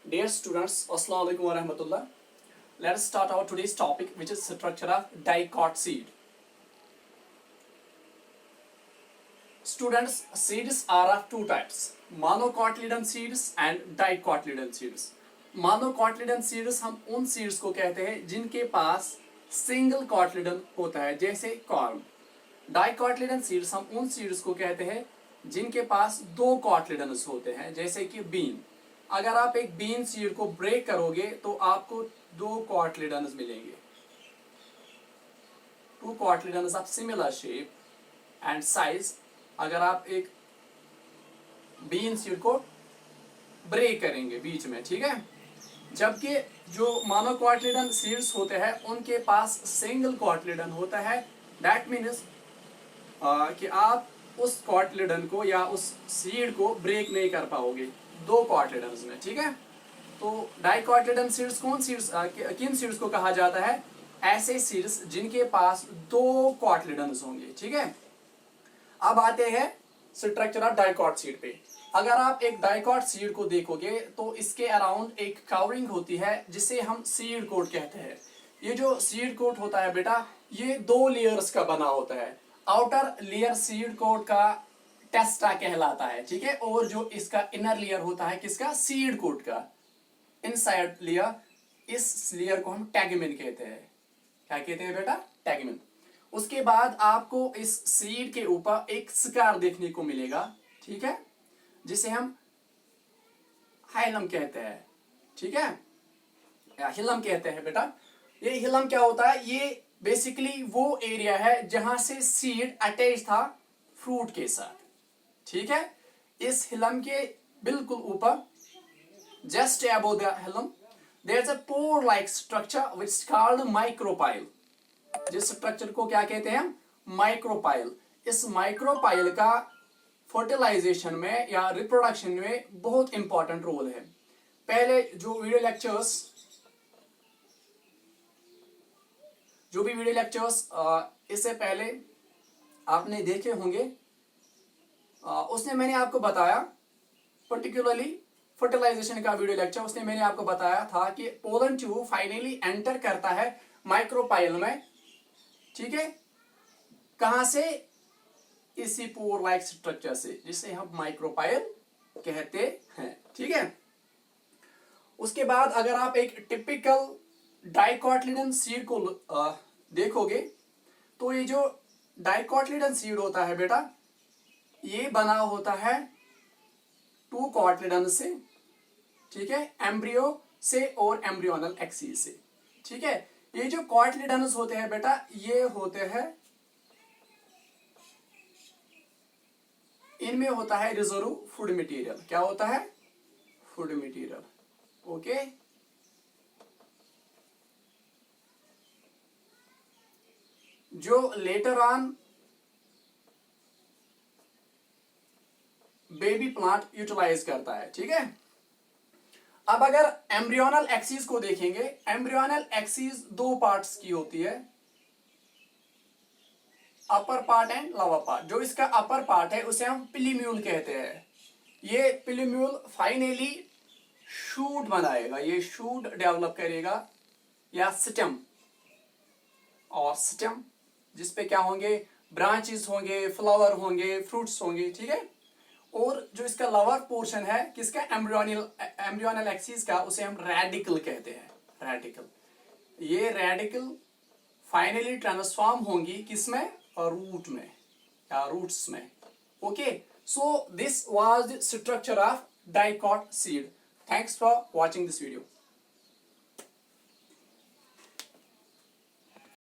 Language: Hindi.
Dear students, Assalamu alaikum wa rahmatullah. Let us start our today's topic, which is structure of dicot seed. Students, seeds are of two types: monocotyledon seeds and dicotyledon seeds. Monocotyledon seeds हम उन seeds को कहते हैं जिनके पास सिंगल कॉटलिडन होता है, जैसे कॉर्न. डाइकॉटलिडन सीड्स हम उन सीड्स को कहते हैं जिनके पास दो कॉटलिडन्स होते हैं, जैसे कि बीन. अगर आप एक बीन सीड को ब्रेक करोगे तो आपको दो कॉटलिडन्स मिलेंगे. Two cotyledons of similar shape and size. अगर आप एक बीन सीड को ब्रेक करेंगे बीच में, ठीक है. जबकि जो मोनोकॉटलिडन सीड्स होते हैं उनके पास सिंगल कॉटलिडन होता है. दैट मीन्स कि आप उस कॉटलिडन को या उस सीड को ब्रेक नहीं कर पाओगे दो कॉटलिडन्स में, ठीक है. तो डाइकॉटलिडन सीड्स कौन सीड्स, किन सीड्स को कहा जाता है? ऐसे सीड्स जिनके पास दो कॉटलिडन्स होंगे, ठीक है. अब आते हैं स्ट्रक्चर ऑफ डाइकॉट सीड पे. अगर आप एक डाइकॉट सीड को देखोगे तो इसके अराउंड एक कवरिंग होती है जिसे हम सीड कोट कहते हैं. ये जो सीड कोट होता है बेटा, ये दो लेयर्स का बना होता है. आउटर लेयर सीड कोट का टेस्टा कहलाता है, ठीक है. और जो इसका इनर लेयर होता है किसका? सीड कोट का. इनसाइड लेयर, इस लेयर को हम टैगमिन कहते हैं. क्या कहते हैं बेटा? टैगमिन. उसके बाद आपको इस सीड के ऊपर एक स्कार देखने को मिलेगा, ठीक है, जिसे हम हाइलम कहते हैं, ठीक है, या हिलम कहते हैं बेटा. ये हिलम क्या होता है? ये बेसिकली वो एरिया है जहां से सीड अटैच था फ्रूट के साथ, ठीक है. इस हिलम के बिल्कुल ऊपर, just above the hilum, there is a pore like structure which is called micropyle. जिस स्ट्रक्चर को क्या कहते हैं? माइक्रोपाइल. इस माइक्रोपाइल का फर्टिलाइजेशन में या रिप्रोडक्शन में बहुत इंपॉर्टेंट रोल है. पहले जो भी वीडियो लेक्चर्स इससे पहले आपने देखे होंगे, उसने मैंने आपको बताया, पर्टिकुलरली फर्टिलाइजेशन का वीडियो लेक्चर, उसने मैंने आपको बताया था कि पोलन ट्यूब फाइनली एंटर करता है माइक्रोपाइल में, ठीक है. कहां से? इसी पोर लाइक स्ट्रक्चर से, जिसे हम माइक्रोपाइल कहते हैं, ठीक है. उसके बाद अगर आप एक टिपिकल डाइकॉटलिडन सीड को देखोगे तो ये जो डाइकॉटलिडन सीड होता है बेटा, ये बना होता है टू कॉटलिडन से, ठीक है, एम्ब्रियो से और एम्ब्रियोनल एक्सिस से, ठीक है. ये जो कॉटलिडन्स होते हैं बेटा, ये होते हैं, इनमें होता है रिजर्व फूड मटेरियल. क्या होता है? Food material. ओके. जो later on baby plant utilise करता है, ठीक है. अब अगर एम्ब्रियोनल एक्सिस को देखेंगे, एम्ब्रियोनल एक्सिस दो पार्ट्स की होती है, upper part and lower part. जो इसका अपर पार्ट है उसे हम पिलीम्यूल कहते हैं. ये पिलीम्यूल फाइनली शूट बनाएगा, ये शूट डेवलप करेगा, या स्टेम, और स्टेम जिसपे क्या होंगे? ब्रांचेस होंगे, फ्लावर होंगे, फ्रूट्स होंगे, ठीक है. और जो इसका लोअर पोर्शन है किसका? एम्ब्रियोनल एक्सिस का, उसे हम रेडिकल कहते हैं. रेडिकल. ये रेडिकल फाइनली ट्रांसफॉर्म होंगी किसमें? रूट में या रूट्स में. Okay. So this was the structure of dicot seed. Thanks for watching this video.